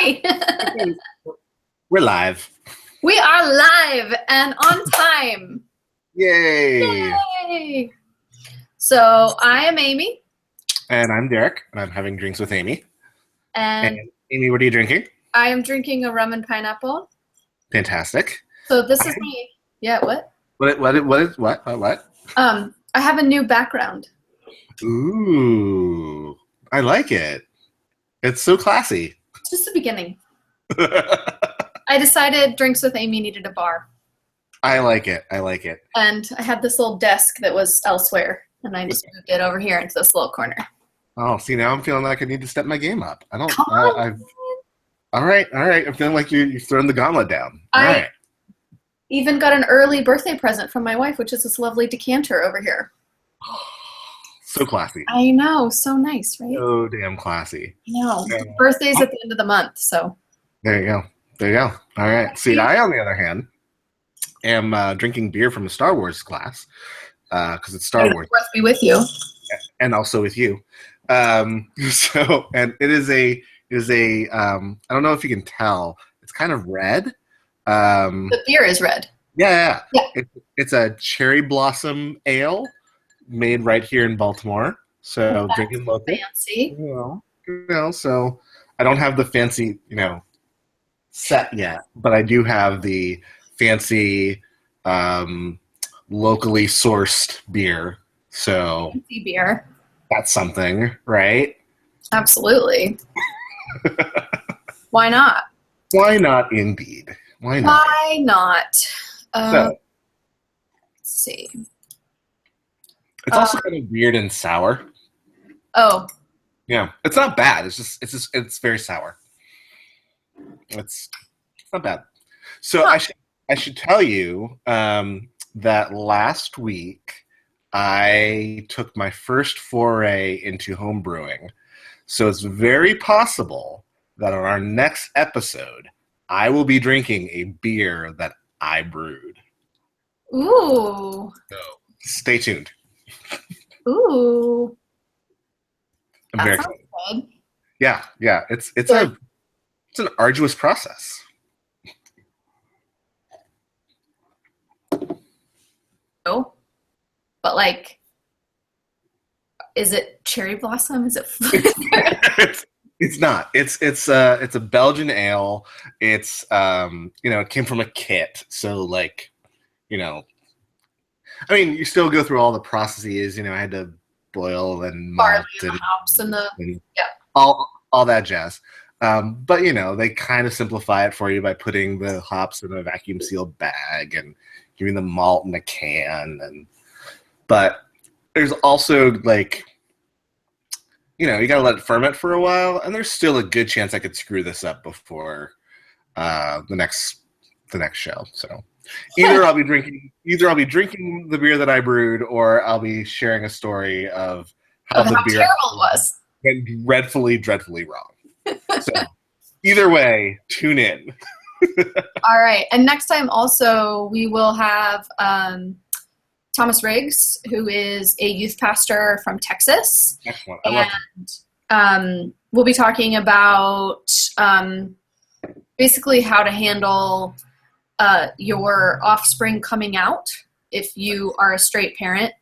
Hi. We're live. We are live and on time. Yay! Yay! So I am Amy. And I'm Derrick, and I'm having drinks with Amy. And Amy, what are you drinking? I am drinking a rum and pineapple. Fantastic. So this is me. Yeah, what? What? I have a new background. Ooh, I like it. It's so classy. It's just the beginning. I decided Drinks with Amy needed a bar. I like it. And I had this little desk that was elsewhere, and I just moved it over here into this little corner. Oh, see, now I'm feeling like I need to step my game up. I don't. Come on. All right. I'm feeling like you've thrown the gauntlet down. All right. Even got an early birthday present from my wife, which is this lovely decanter over here. So classy. I know, so nice, right? So damn classy. I know. Birthday's at the end of the month, so. There you go. All right. See, I, on the other hand, am drinking beer from a Star Wars class because it's Star Wars. Be with you. And also with you. And it is a I don't know if you can tell. It's kind of red. The beer is red. Yeah. It's a cherry blossom ale made right here in Baltimore. So drinking local. Fancy. So I don't have the fancy, set yet, but I do have the fancy locally sourced beer. So fancy beer. That's something, right? Absolutely. Why not? Why not, indeed? Why not? Let's see. It's also kind of weird and sour. Oh. Yeah, it's not bad. It's very sour. It's not bad. So I should tell you that last week I took my first foray into home brewing. So it's very possible that on our next episode, I will be drinking a beer that I brewed. Ooh. So stay tuned. Ooh. I'm very excited. Good. Yeah. It's an arduous process. No. But is it cherry blossom? Is it It's not. It's a Belgian ale. It's it came from a kit. So you still go through all the processes. I had to boil and malt and hops and all that jazz. But they kind of simplify it for you by putting the hops in a vacuum sealed bag and giving the malt in a can. But there's also you gotta let it ferment for a while, and there's still a good chance I could screw this up before the next show. So either I'll be drinking the beer that I brewed, or I'll be sharing a story of how the beer terrible was. Went dreadfully wrong. So either way, tune in. All right, and next time also we will have Thomas Riggs, who is a youth pastor from Texas. Excellent. I love him. We'll be talking about basically how to handle your offspring coming out if you are a straight parent,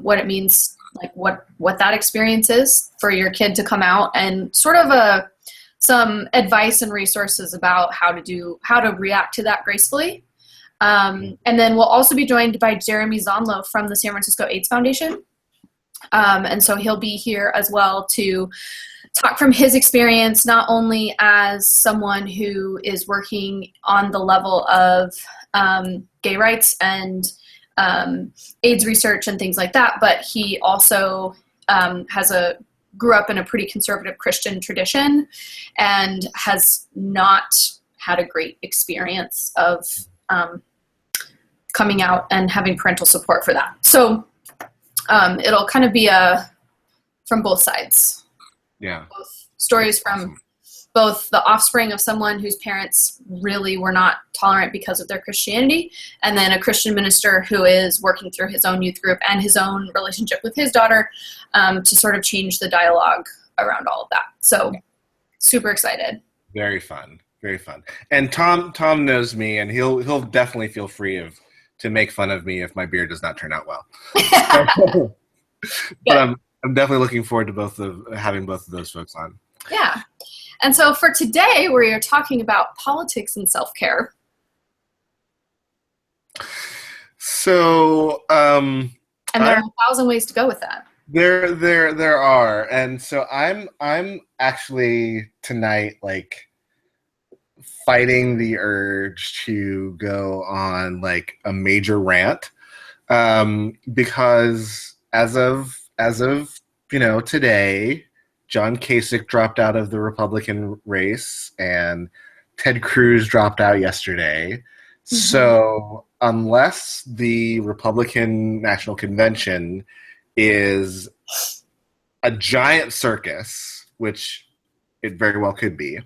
what it means, what that experience is for your kid to come out, and sort of some advice and resources about how to react to that gracefully. And then we'll also be joined by Jeremy Zonlo from the San Francisco AIDS Foundation. And so he'll be here as well to talk from his experience, not only as someone who is working on the level of gay rights and AIDS research and things like that, but he also grew up in a pretty conservative Christian tradition and has not had a great experience of coming out and having parental support for that. So it'll kind of be from both sides. Yeah. Both stories from both the offspring of someone whose parents really were not tolerant because of their Christianity, and then a Christian minister who is working through his own youth group and his own relationship with his daughter to sort of change the dialogue around all of that. So super excited. Very fun. Very fun. And Tom knows me, and he'll definitely feel free to make fun of me if my beard does not turn out well. But I'm definitely looking forward to having both of those folks on. Yeah. And so for today, we are talking about politics and self-care. So, and there are 1,000 ways to go with that. There are, and so I'm actually tonight like fighting the urge to go on like a major rant, because as of today, John Kasich dropped out of the Republican race, and Ted Cruz dropped out yesterday. Mm-hmm. So unless the Republican National Convention is a giant circus, which it very well could be,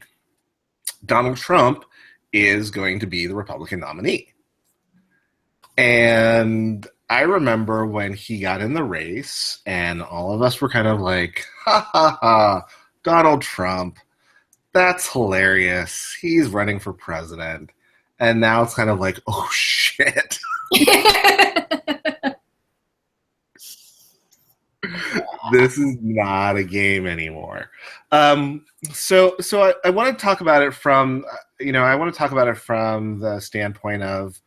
Donald Trump is going to be the Republican nominee. And I remember when he got in the race, and all of us were kind of like, ha ha ha, Donald Trump, that's hilarious. He's running for president. And now it's kind of like, oh shit. This is not a game anymore. So I want to talk about it from, the standpoint of,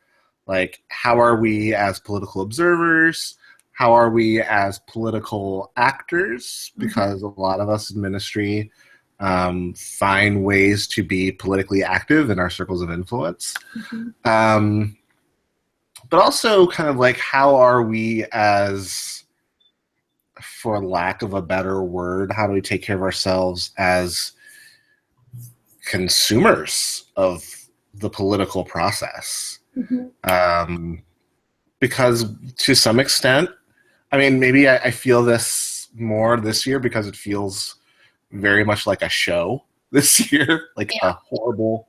like, how are we as political observers? How are we as political actors? Because a lot of us in ministry find ways to be politically active in our circles of influence. Mm-hmm. But also kind of like, how are we as, for lack of a better word, how do we take care of ourselves as consumers of the political process? Mm-hmm. Because to some extent, I mean, maybe I feel this more this year because it feels very much like a show this year, like a horrible,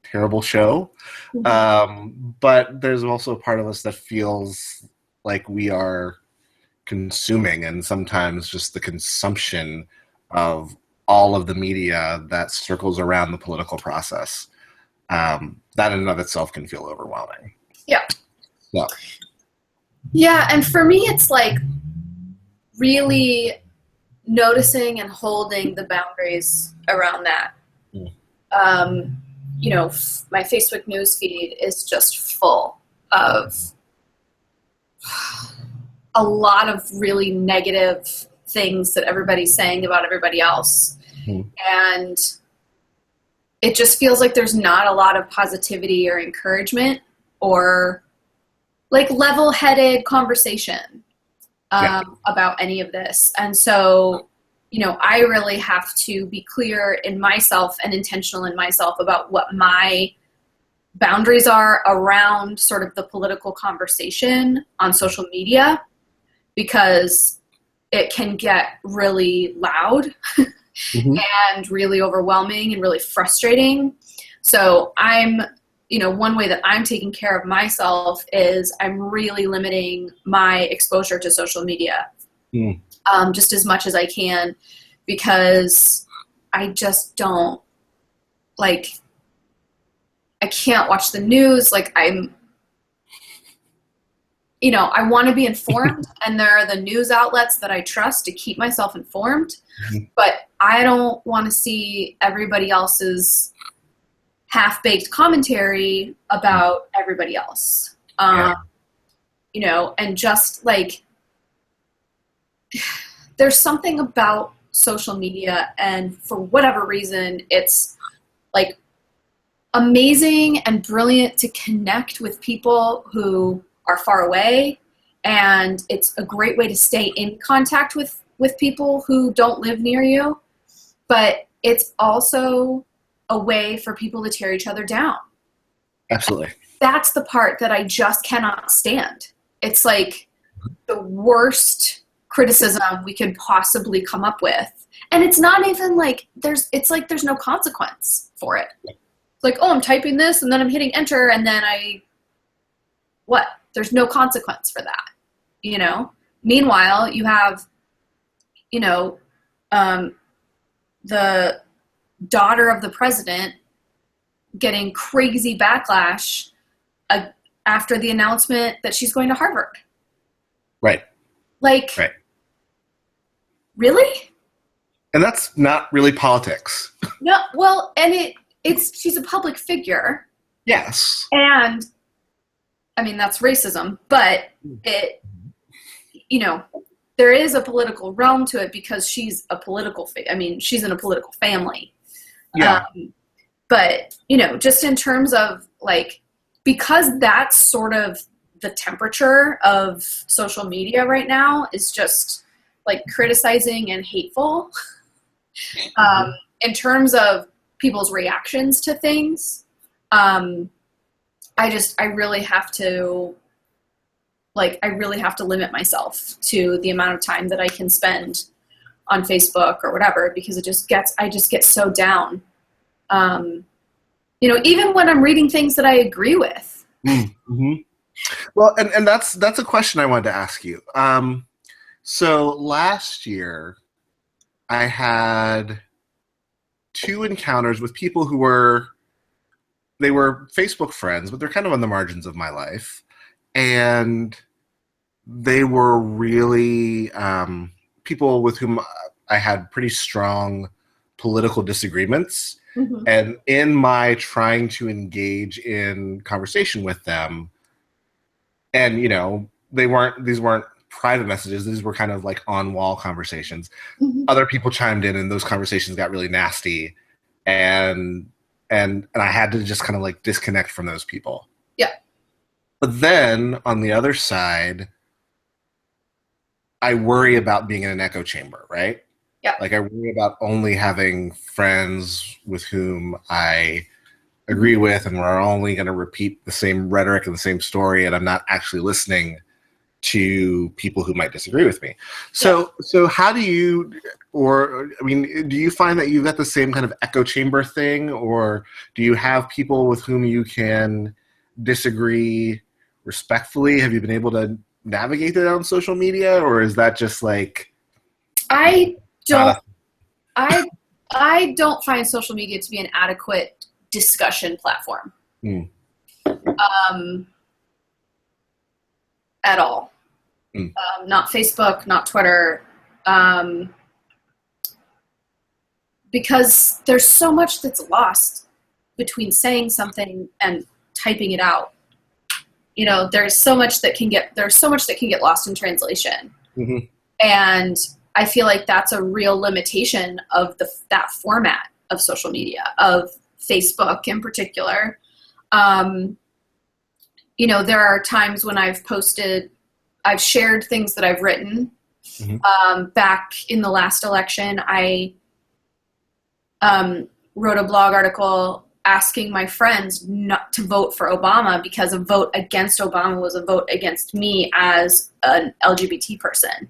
terrible show. Mm-hmm. But there's also a part of us that feels like we are consuming, and sometimes just the consumption of all of the media that circles around the political process. That in and of itself can feel overwhelming. Yeah. Yeah, and for me, it's like really noticing and holding the boundaries around that. Mm. My Facebook newsfeed is just full of a lot of really negative things that everybody's saying about everybody else. Mm-hmm. And it just feels like there's not a lot of positivity or encouragement or like level-headed conversation about any of this. And so, I really have to be clear in myself and intentional in myself about what my boundaries are around sort of the political conversation on social media, because it can get really loud mm-hmm. and really overwhelming and really frustrating. So one way that I'm taking care of myself is I'm really limiting my exposure to social media just as much as I can, because I just don't, I can't watch the news. I want to be informed, and there are the news outlets that I trust to keep myself informed, mm-hmm. but I don't want to see everybody else's half-baked commentary about everybody else. And just there's something about social media, and for whatever reason, it's amazing and brilliant to connect with people who are far away, and it's a great way to stay in contact with people who don't live near you, but it's also a way for people to tear each other down. Absolutely. And that's the part that I just cannot stand. It's like the worst criticism we could possibly come up with, and it's not even there's no consequence for it. It's like, oh, I'm typing this and then I'm hitting enter, and then there's no consequence for that, Meanwhile, you have, the daughter of the president getting crazy backlash after the announcement that she's going to Harvard. Right. Like, right. Really? And that's not really politics. No, well, and she's a public figure. Yes. And I mean, that's racism, but there is a political realm to it because she's a political, she's in a political family. Yeah. But, just in terms of like, because that's sort of the temperature of social media right now is just like criticizing and hateful. In terms of people's reactions to things, I really have to limit myself to the amount of time that I can spend on Facebook or whatever, because I just get so down. Even when I'm reading things that I agree with. Mm-hmm. Well, and that's a question I wanted to ask you. So last year I had 2 encounters with people who were Facebook friends, but they're kind of on the margins of my life. And they were really people with whom I had pretty strong political disagreements. Mm-hmm. And in my trying to engage in conversation with them, and, these weren't private messages. These were kind of like on-wall conversations. Mm-hmm. Other people chimed in and those conversations got really nasty. And I had to just kind of like disconnect from those people. Yeah. But then on the other side, I worry about being in an echo chamber, right? Yeah. Like I worry about only having friends with whom I agree with and we're only going to repeat the same rhetoric and the same story, and I'm not actually listening to people who might disagree with me. So how do you, do you find that you've got the same kind of echo chamber thing, or do you have people with whom you can disagree respectfully? Have you been able to navigate that on social media, or is that just like... I don't find social media to be an adequate discussion platform. At all. Not Facebook, not Twitter, because there's so much that's lost between saying something and typing it out. There's so much that can get lost in translation. Mm-hmm. And I feel like that's a real limitation of that format of social media, of Facebook in particular. There are times when I've shared things that I've written. Mm-hmm. Back in the last election, I wrote a blog article asking my friends not to vote for Obama because a vote against Obama was a vote against me as an LGBT person.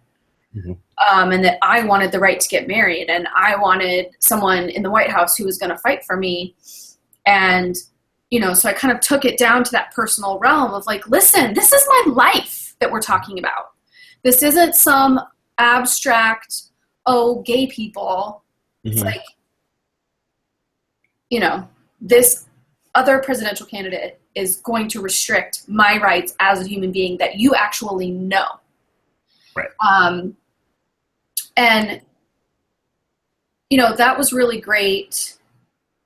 Mm-hmm. And that I wanted the right to get married, and I wanted someone in the White House who was going to fight for me. And, so I kind of took it down to that personal realm of like, listen, this is my life that we're talking about. This isn't some abstract, gay people. Mm-hmm. It's like, this other presidential candidate is going to restrict my rights as a human being that you actually know. Right. And, that was really great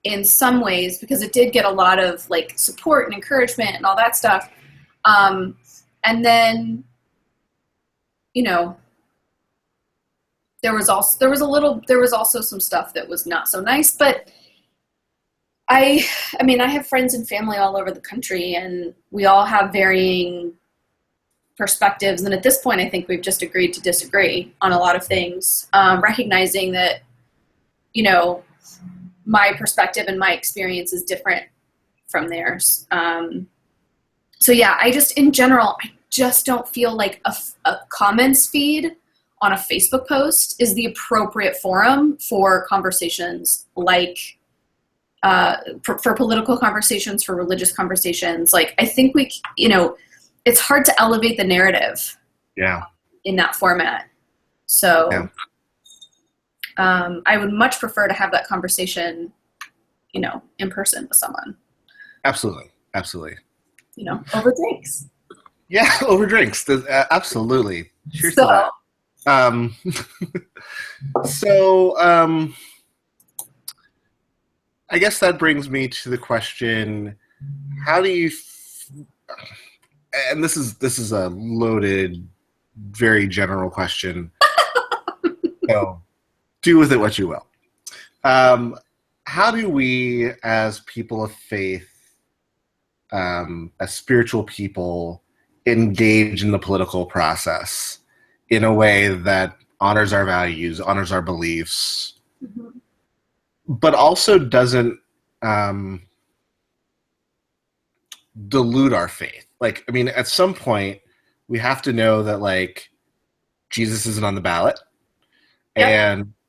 in some ways because it did get a lot of like support and encouragement and all that stuff. And then, there was also some stuff that was not so nice, but I have friends and family all over the country, and we all have varying perspectives. And at this point, I think we've just agreed to disagree on a lot of things, recognizing that, my perspective and my experience is different from theirs. So yeah, in general, I just don't feel like a comments feed on a Facebook post is the appropriate forum for conversations like, for political conversations, for religious conversations. Like, I think it's hard to elevate the narrative. Yeah. In that format. So, I would much prefer to have that conversation, in person with someone. Absolutely. Over drinks. Yeah, over drinks. Absolutely. Cheers to So, that. So, I guess that brings me to the question: how do you? And this is a loaded, very general question. So, do with it what you will. How do we, as people of faith, as spiritual people, engage in the political process in a way that honors our values, honors our beliefs, mm-hmm. but also doesn't dilute our faith? Like, I mean, at some point, we have to know that, like, Jesus isn't on the ballot, Yep.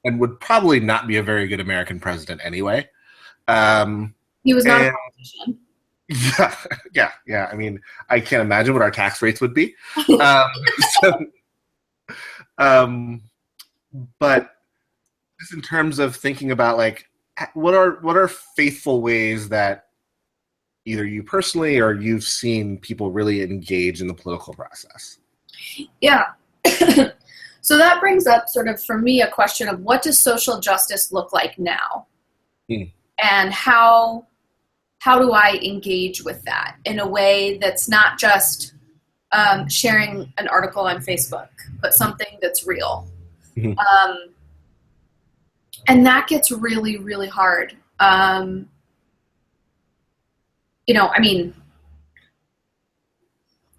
and would probably not be a very good American president anyway. He was not a And politician. yeah. I mean, I can't imagine what our tax rates would be. So, but just in terms of thinking about, like, what are faithful ways that either you personally or you've seen people really engage in the political process? Yeah. So that brings up sort of, for me, a question of what does social justice look like now? And how do I engage with that in a way that's not just sharing an article on Facebook, but something that's real? Mm-hmm. And that gets really, really hard. I mean,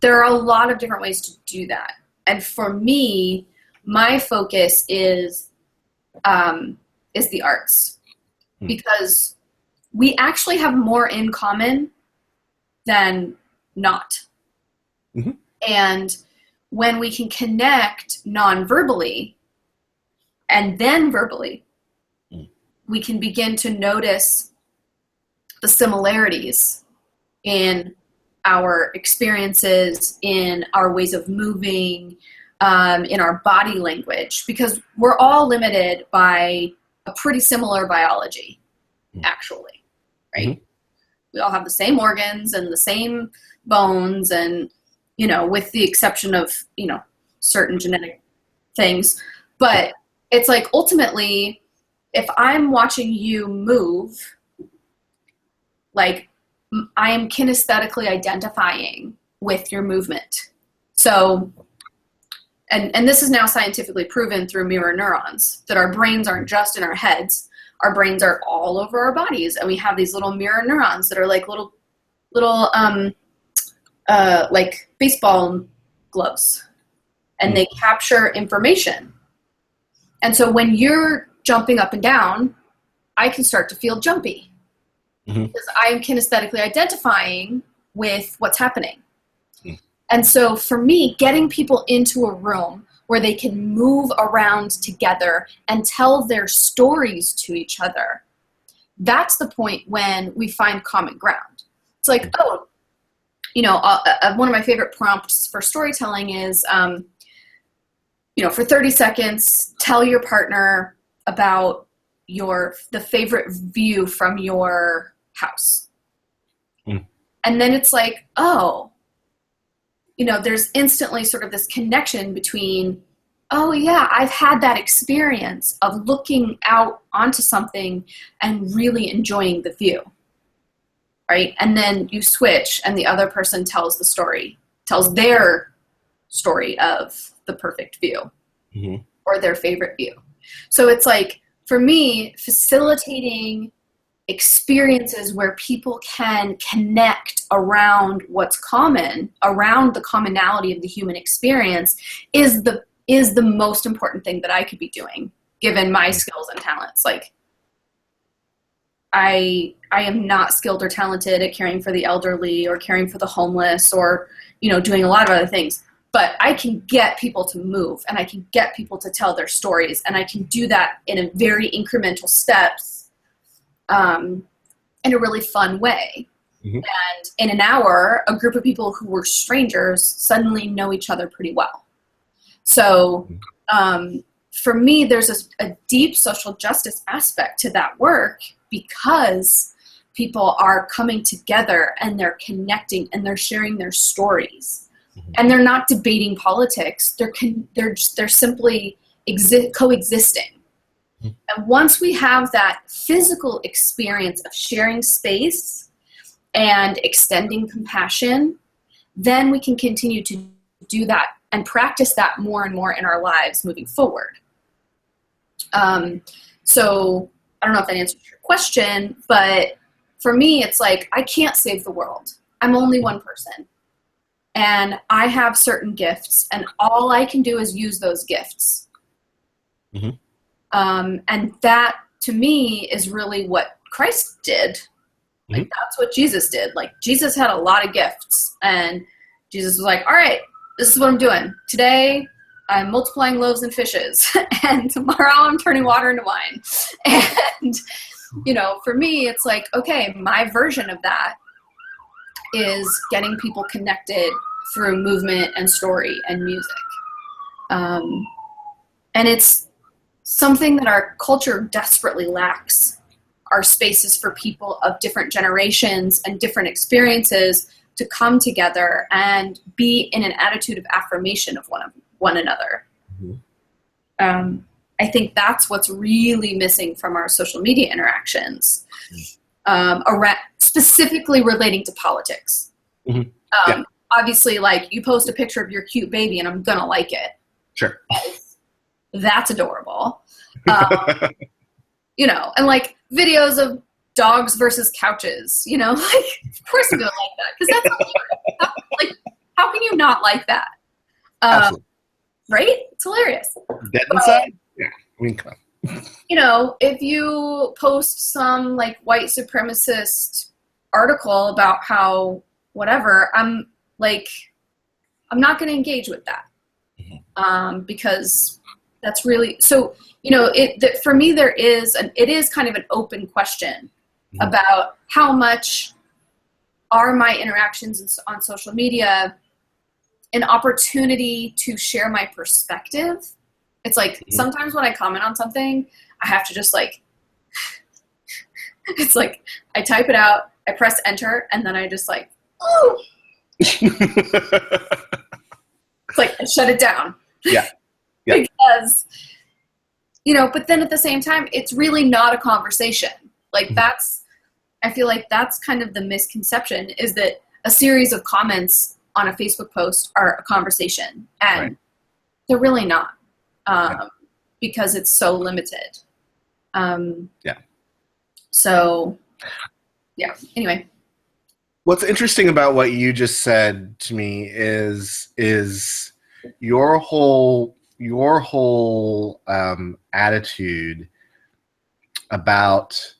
there are a lot of different ways to do that. And for me, my focus is the arts, because we actually have more in common than not. Mm-hmm. And when we can connect non-verbally and then verbally, we can begin to notice the similarities in our experiences, in our ways of moving, in our body language, because we're all limited by a pretty similar biology, actually, right? Mm-hmm. We all have the same organs and the same bones, and, with the exception of, certain genetic things. But it's like, ultimately, if I'm watching you move, like, I am kinesthetically identifying with your movement. So, and this is now scientifically proven through mirror neurons, that our brains aren't just in our heads. Our brains are all over our bodies, and we have these little mirror neurons that are like little like baseball gloves, and they capture information. And so when you're jumping up and down, I can start to feel jumpy, because I am kinesthetically identifying with what's happening. And so for me, getting people into a room where they can move around together and tell their stories to each other, that's the point when we find common ground. It's like, one of my favorite prompts for storytelling is, for 30 seconds, tell your partner about the favorite view from your house. And then it's like, there's instantly sort of this connection between, oh yeah, I've had that experience of looking out onto something and really enjoying the view, right? And then you switch, and the other person tells their story of the perfect view, or their favorite view. So it's like, for me, facilitating experiences where people can connect around what's common, around the commonality of the human experience, is the most important thing that I could be doing, given my skills and talents. Like, I am not skilled or talented at caring for the elderly or caring for the homeless or, doing a lot of other things. But I can get people to move, and I can get people to tell their stories, and I can do that in a very incremental steps, in a really fun way. And in an hour, a group of people who were strangers suddenly know each other pretty well. So for me, there's a deep social justice aspect to that work, because people are coming together and they're connecting and they're sharing their stories, and they're not debating politics. They're simply coexisting. And once we have that physical experience of sharing space and extending compassion, then we can continue to do that and practice that more and more in our lives moving forward. So I don't know if that answers your question, but for me, it's like, I can't save the world. I'm only one person. And I have certain gifts, and all I can do is use those gifts. Mm-hmm. And that, to me, is really what Christ did. Like, that's what Jesus did. Like, Jesus had a lot of gifts, and Jesus was like, all right, this is what I'm doing. Today, I'm multiplying loaves and fishes, and tomorrow I'm turning water into wine. And, you know, for me, it's like, okay, my version of that is getting people connected through movement and story and music. And it's something that our culture desperately lacks, are spaces for people of different generations and different experiences to come together and be in an attitude of affirmation of one another. I think that's what's really missing from our social media interactions, specifically relating to politics. Obviously, like, you post a picture of your cute baby and I'm gonna like it. Sure. That's adorable. You know, and like videos of dogs versus couches, you know, like, of course I'm gonna like that, because that's like, how can you not like that? Absolutely. Right? It's hilarious. Dead inside? Yeah. I mean, come on. You know, if you post some like white supremacist article about how whatever, I'm not going to engage with that, because that's really, so, you know, for me, it is kind of an open question about how much are my interactions on social media an opportunity to share my perspective. It's like, sometimes when I comment on something, I have to just like, it's like, I type it out, I press enter, and then I just like, oh. It's like, I shut it down. Yeah. Because, you know, but then at the same time, it's really not a conversation. Like, I feel like that's kind of the misconception, is that a series of comments on a Facebook post are a conversation, and they're really not, because it's so limited. So, yeah, anyway. What's interesting about what you just said to me is your whole attitude about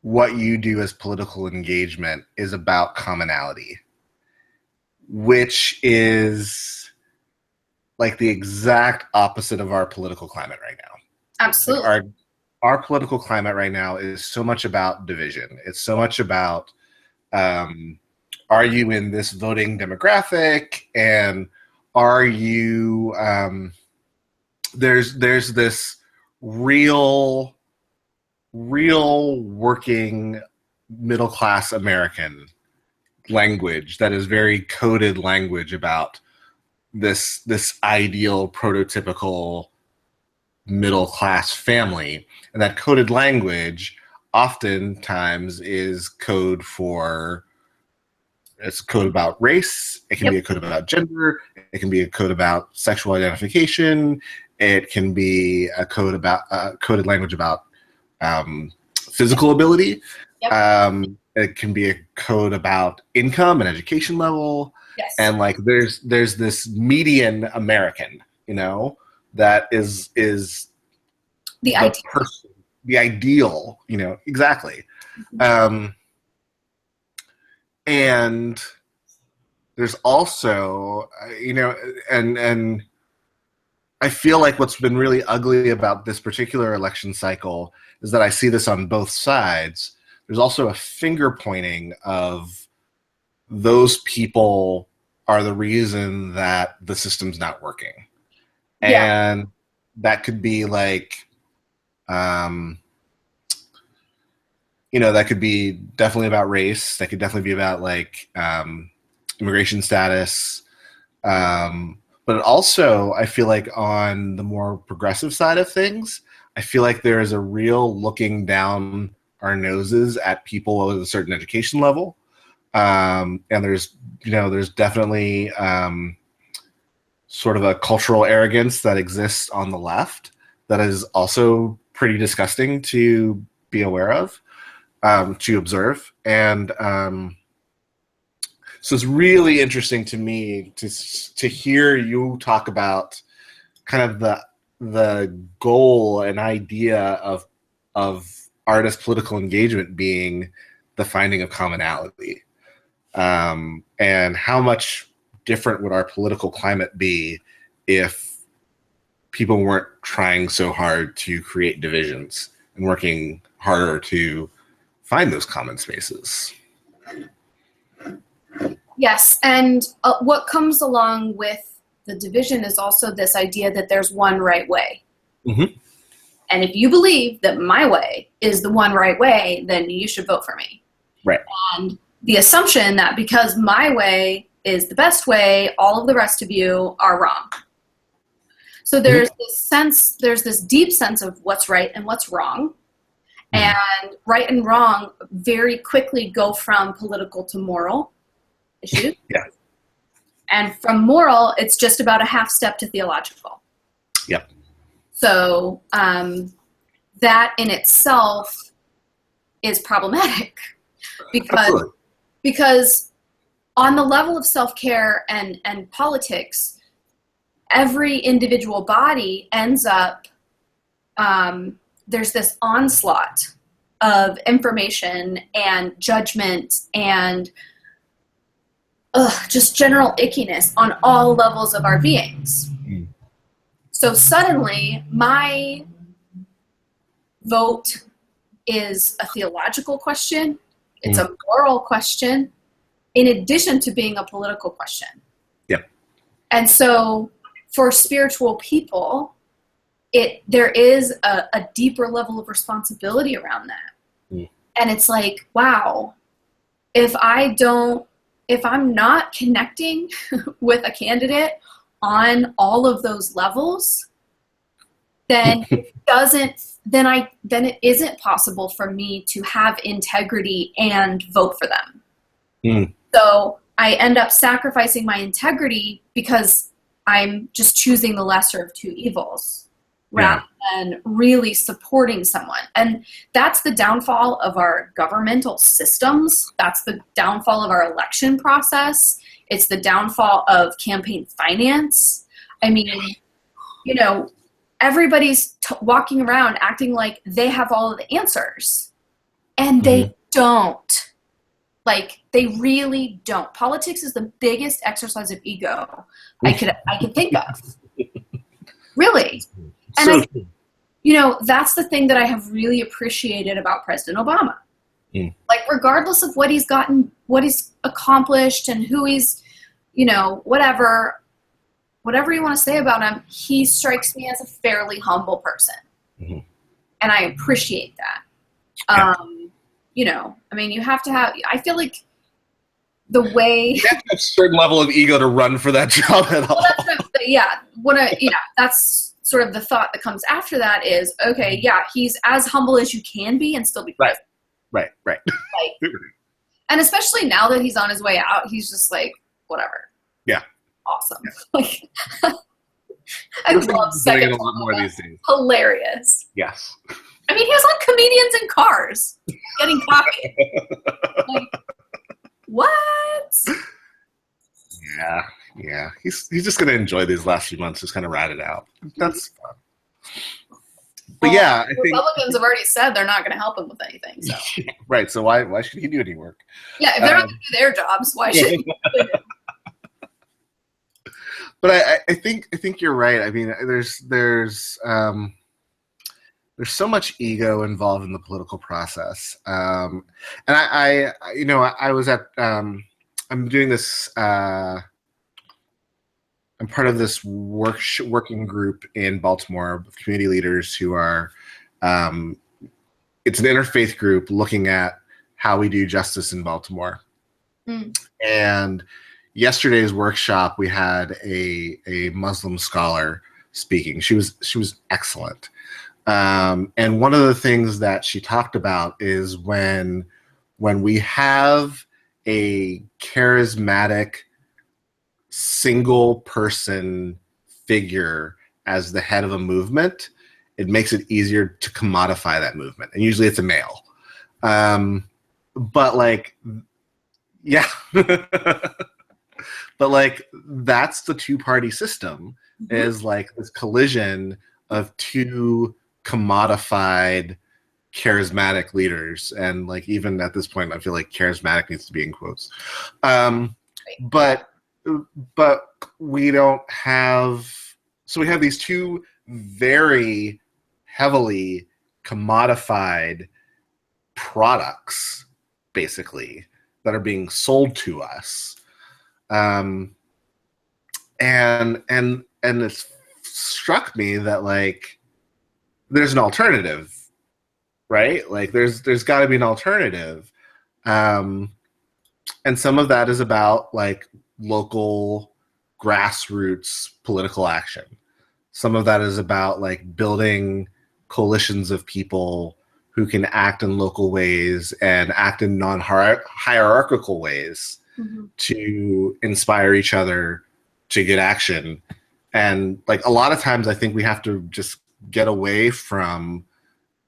what you do as political engagement is about commonality, which is like the exact opposite of our political climate right now. Absolutely. Like our political climate right now is so much about division. It's so much about, are you in this voting demographic, and are you, there's this real working middle-class American language that is very coded language about this ideal prototypical middle-class family. And that coded language oftentimes is code about race. It can be a code about gender. It can be a code about sexual identification. It can be a code about coded language about physical ability. It can be a code about income and education level. Yes. And like there's this median American, you know, that is the ideal person, the ideal, you know, exactly. And there's also, you know, and I feel like what's been really ugly about this particular election cycle is that I see this on both sides. There's also a finger pointing of those people are the reason that the system's not working. Yeah. And that could be like, that could be definitely about race. That could definitely be about like immigration status. But also, I feel like on the more progressive side of things, I feel like there is a real looking down our noses at people with a certain education level. And there's definitely sort of a cultural arrogance that exists on the left that is also pretty disgusting to be aware of, to observe. And so it's really interesting to me to hear you talk about kind of the goal and idea of artist political engagement being the finding of commonality, and how much different would our political climate be if people weren't trying so hard to create divisions and working harder to find those common spaces. Yes, and what comes along with the division is also this idea that there's one right way. Mm-hmm. And if you believe that my way is the one right way, then you should vote for me. Right. And the assumption that because my way is the best way, all of the rest of you are wrong. So there's this deep sense of what's right and what's wrong. And right and wrong very quickly go from political to moral issues. Yeah. And from moral, it's just about a half step to theological. Yep. So that in itself is problematic because on the level of self-care and politics, every individual body ends up, there's this onslaught of information and judgment and just general ickiness on all levels of our beings. So suddenly, my vote is a theological question. It's a moral question, in addition to being a political question. Yep. And so for spiritual people, there is a deeper level of responsibility around that. And it's like, wow, if I'm not connecting with a candidate on all of those levels, then it isn't possible for me to have integrity and vote for them. So I end up sacrificing my integrity because I'm just choosing the lesser of two evils rather than really supporting someone. And that's the downfall of our governmental systems. That's the downfall of our election process. It's the downfall of campaign finance. I mean, everybody's walking around acting like they have all of the answers. And they don't. Like, they really don't. Politics is the biggest exercise of ego I could think of. Really. And that's the thing that I have really appreciated about President Obama. Like, regardless of what he's gotten, what he's accomplished, and who he's, whatever you want to say about him, he strikes me as a fairly humble person. And I appreciate that. You have to have, I feel like the way... You have to have a certain level of ego to run for that job at all. That's sort of the thought that comes after that is, okay, he's as humble as you can be and still be president. Right. And especially now that he's on his way out, he's just like, whatever. Yeah. Awesome. Like, I love second a lot more these days. Hilarious. Yes. I mean, he was on Comedians in Cars getting coffee. Like, what? Yeah. He's just gonna enjoy these last few months, just kind of ride it out. That's fun. But I think Republicans have already said they're not going to help him with anything. So. Right. So why should he do any work? Yeah, if they're not going to do their jobs, why should he? But I think you're right. I mean, there's so much ego involved in the political process, and I was at I'm doing this I'm part of this working group in Baltimore of community leaders who are, it's an interfaith group looking at how we do justice in Baltimore. Mm. And yesterday's workshop, we had a Muslim scholar speaking. She was excellent. And one of the things that she talked about is when we have a charismatic single person figure as the head of a movement, it makes it easier to commodify that movement. And usually it's a male. But like, yeah. But like, that's the two-party system, mm-hmm. is like this collision of two commodified charismatic leaders. And like, even at this point, I feel like charismatic needs to be in quotes. But we don't have, so we have these two very heavily commodified products, basically, that are being sold to us. And it's struck me that like there's an alternative, right? Like there's got to be an alternative, and some of that is about like local grassroots political action. Some of that is about like building coalitions of people who can act in local ways and act in non-hierarchical ways, mm-hmm. to inspire each other to get action. And like a lot of times I think we have to just get away from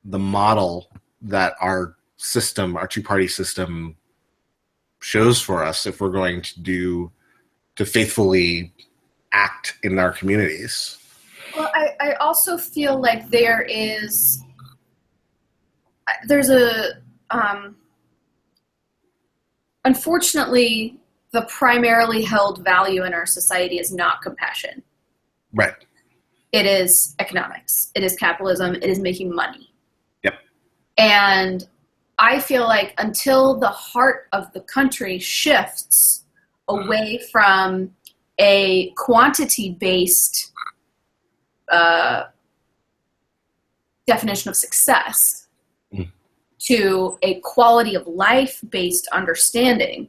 the model that our system, our two-party system, shows for us if we're going to faithfully act in our communities. Well, I also feel like there's unfortunately, the primarily held value in our society is not compassion. Right. It is economics. It is capitalism. It is making money. Yep. And I feel like until the heart of the country shifts away from a quantity-based definition of success, mm. to a quality of life-based understanding,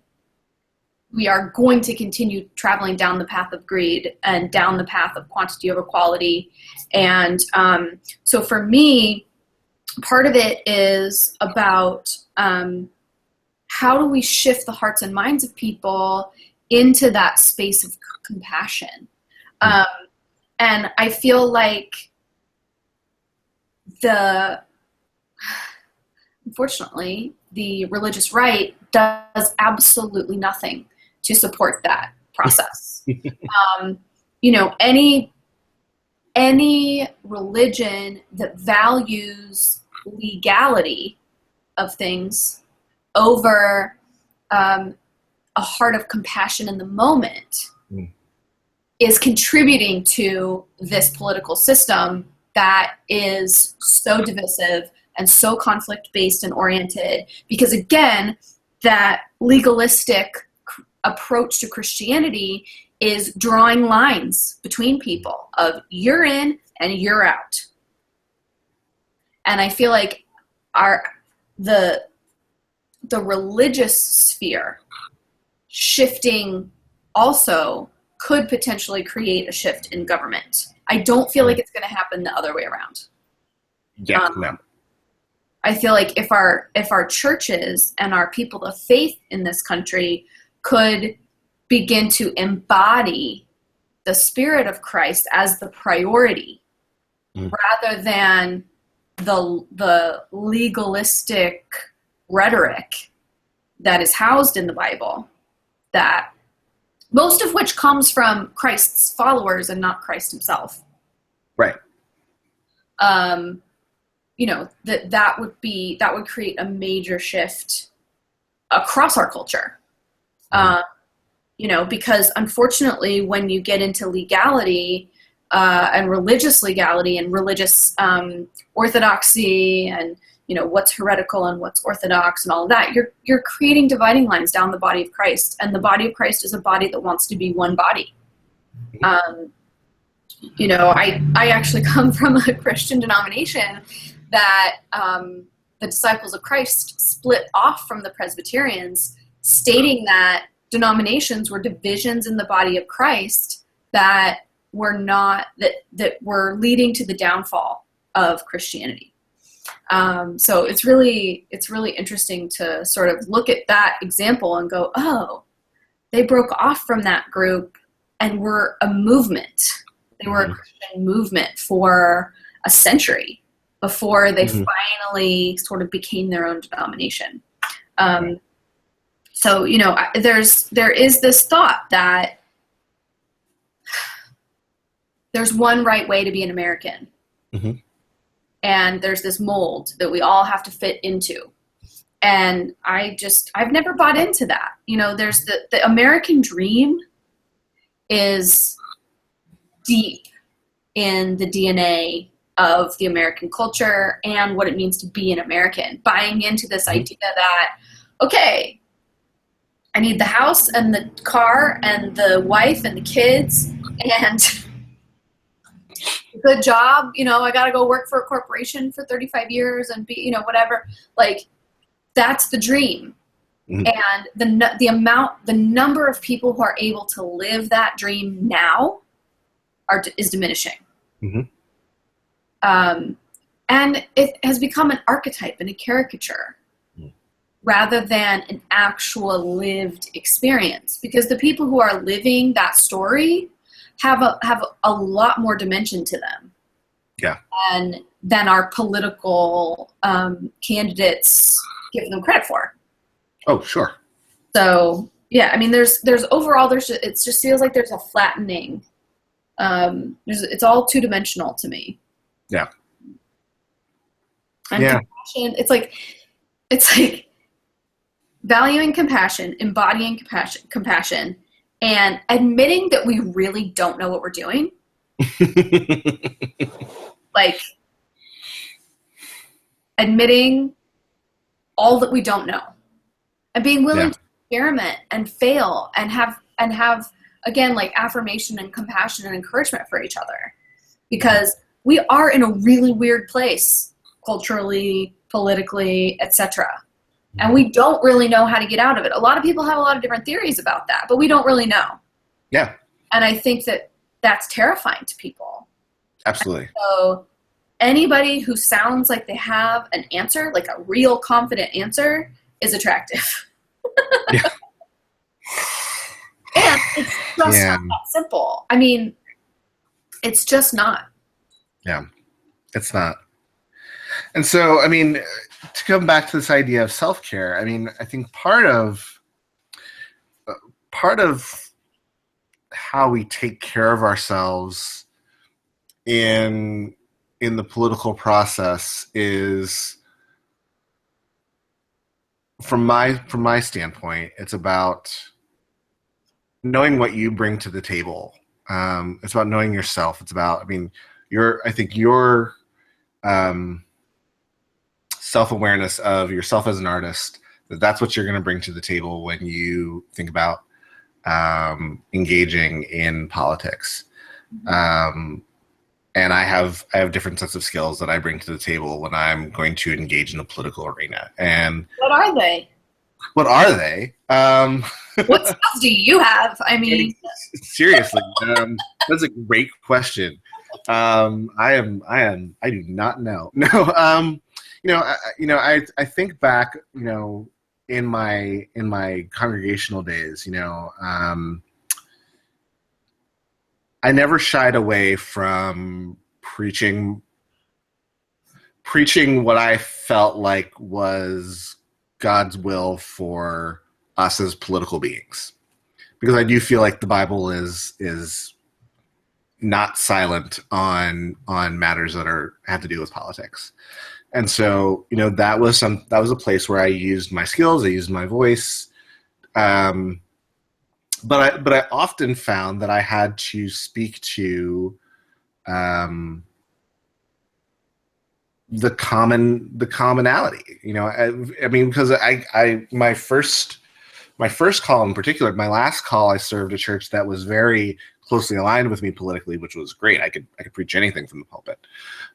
we are going to continue traveling down the path of greed and down the path of quantity over quality. And so for me, part of it is about how do we shift the hearts and minds of people into that space of compassion. And I feel like unfortunately, the religious right does absolutely nothing to support that process. Any religion that values legality of things over a heart of compassion in the moment is contributing to this political system that is so divisive and so conflict-based and oriented, because again, that legalistic approach to Christianity is drawing lines between people of you're in and you're out. And I feel like the religious sphere shifting also could potentially create a shift in government. I don't feel like it's going to happen the other way around. Yeah, no. I feel like if our churches and our people of faith in this country could begin to embody the Spirit of Christ as the priority, rather than the legalistic rhetoric that is housed in the Bible, that most of which comes from Christ's followers and not Christ himself. Right. That would create a major shift across our culture. Because unfortunately, when you get into legality and religious legality and religious orthodoxy and what's heretical and what's orthodox and all of that, you're creating dividing lines down the body of Christ, and the body of Christ is a body that wants to be one body. I actually come from a Christian denomination that the Disciples of Christ split off from the Presbyterians, stating that denominations were divisions in the body of Christ that were not that were leading to the downfall of Christianity. So it's really interesting to sort of look at that example and go, oh, they broke off from that group and were a movement. They were a Christian movement for a century before they finally sort of became their own denomination. So, there is this thought that there's one right way to be an American. And there's this mold that we all have to fit into. And I've never bought into that. There's the American dream is deep in the DNA of the American culture and what it means to be an American. Buying into this idea that, okay, I need the house and the car and the wife and the kids and good job. I got to go work for a corporation for 35 years and be, whatever. Like, that's the dream. And the number of people who are able to live that dream now is diminishing. And it has become an archetype and a caricature rather than an actual lived experience, because the people who are living that story have a lot more dimension to them. Yeah. And than our political candidates give them credit for. Oh, sure. So yeah, I mean, there's overall, it just feels like there's a flattening. It's all two dimensional to me. Yeah. And compassion, it's like valuing compassion, embodying compassion, and admitting that we really don't know what we're doing. Like admitting all that we don't know and being willing to experiment and fail and have again, like affirmation and compassion and encouragement for each other, because we are in a really weird place culturally, politically, etc. And we don't really know how to get out of it. A lot of people have a lot of different theories about that, but we don't really know. Yeah. And I think that that's terrifying to people. Absolutely. And so anybody who sounds like they have an answer, like a real confident answer, is attractive. Yeah. And it's just not that simple. I mean, it's just not. Yeah, it's not. And so, I mean, to come back to this idea of self-care, I mean, I think part of how we take care of ourselves in the political process is, from my standpoint, it's about knowing what you bring to the table. It's about knowing yourself. It's about, I mean, your self-awareness of yourself as an artist, that's what you're going to bring to the table when you think about engaging in politics. And I have different sets of skills that I bring to the table when I'm going to engage in the political arena. And what are they? What skills do you have? I mean, seriously, that's a great question. I do not know. No, I think back, in my congregational days, I never shied away from preaching what I felt like was God's will for us as political beings, because I do feel like the Bible is not silent on matters that have to do with politics. And so, that was a place where I used my skills, I used my voice. But I often found that I had to speak to the commonality, I mean, because my first call in particular, my last call, I served a church that was very closely aligned with me politically, which was great. I could preach anything from the pulpit.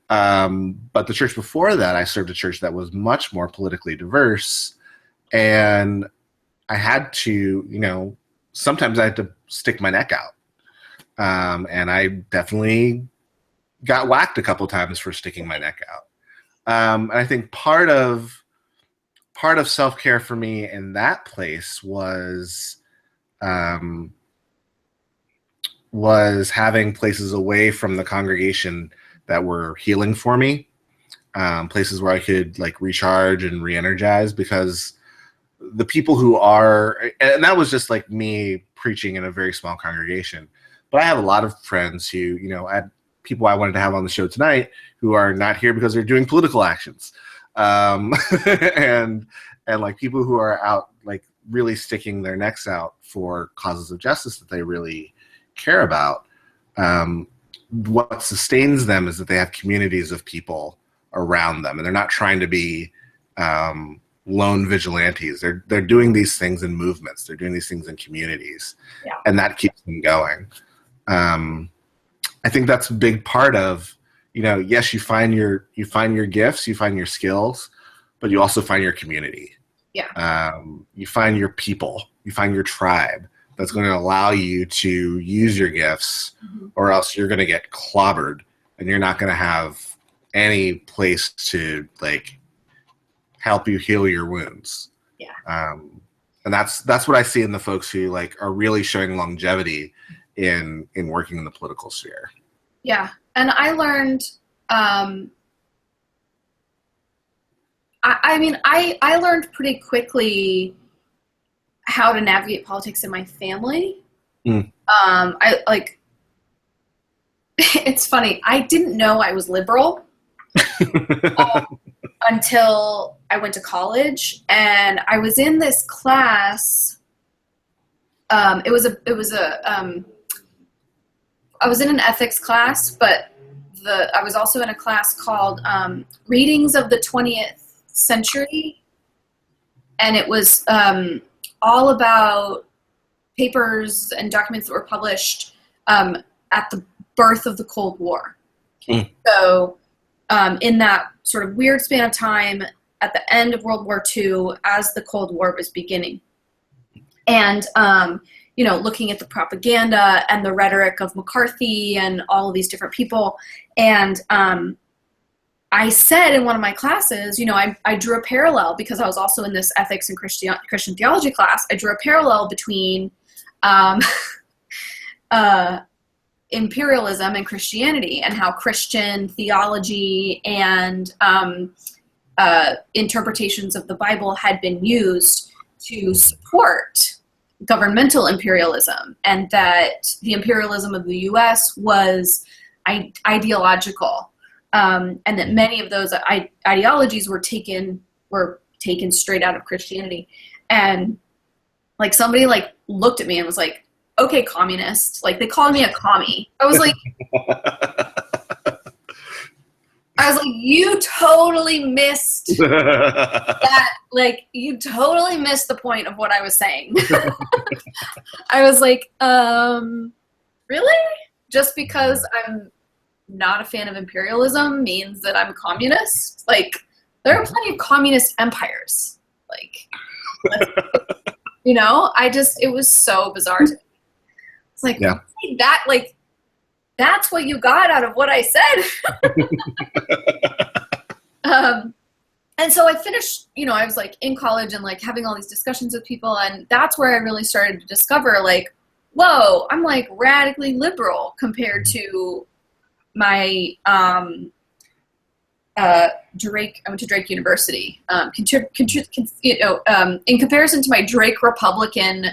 But the church before that, I served a church that was much more politically diverse, and I had to, sometimes I had to stick my neck out. And I definitely got whacked a couple times for sticking my neck out. And I think part of self-care for me in that place was having places away from the congregation that were healing for me, places where I could like recharge and re-energize, because the people who are, and that was just like me preaching in a very small congregation, but I have a lot of friends who, people I wanted to have on the show tonight who are not here because they're doing political actions. And like people who are out, like really sticking their necks out for causes of justice that they really care about. What sustains them is that they have communities of people around them, and they're not trying to be lone vigilantes. They're doing these things in movements. They're doing these things in communities, and that keeps them going. I think that's a big part of, yes, you find your gifts, you find your skills, but you also find your community. Yeah. You find your people, you find your tribe that's going to allow you to use your gifts, or else you're going to get clobbered and you're not going to have any place to like help you heal your wounds. Yeah. And that's what I see in the folks who like are really showing longevity in working in the political sphere. Yeah. And I learned, I learned pretty quickly how to navigate politics in my family. It's funny. I didn't know I was liberal until I went to college, and I was in this class. I was in an ethics class, but I was also in a class called Readings of the 20th Century, and it was all about papers and documents that were published at the birth of the Cold War. So in that sort of weird span of time at the end of World War II, as the Cold War was beginning, and looking at the propaganda and the rhetoric of McCarthy and all of these different people. And I said in one of my classes, I drew a parallel, because I was also in this ethics and Christian theology class. I drew a parallel between imperialism and Christianity, and how Christian theology and interpretations of the Bible had been used to support governmental imperialism, and that the imperialism of the U.S. was ideological, and that many of those ideologies were taken straight out of Christianity. And like somebody like looked at me and was like, "Okay, communist." Like they called me a commie. I was like, you totally missed that. Like, you totally missed the point of what I was saying. I was like, really? Just because I'm not a fan of imperialism means that I'm a communist? Like, there are plenty of communist empires. Like, it was so bizarre to me. It's like, yeah. That, like, that's what you got out of what I said. And so I finished, I was like in college and like having all these discussions with people. And that's where I really started to discover like, whoa, I'm like radically liberal compared to my, Drake. I went to Drake University. In comparison to my Drake Republican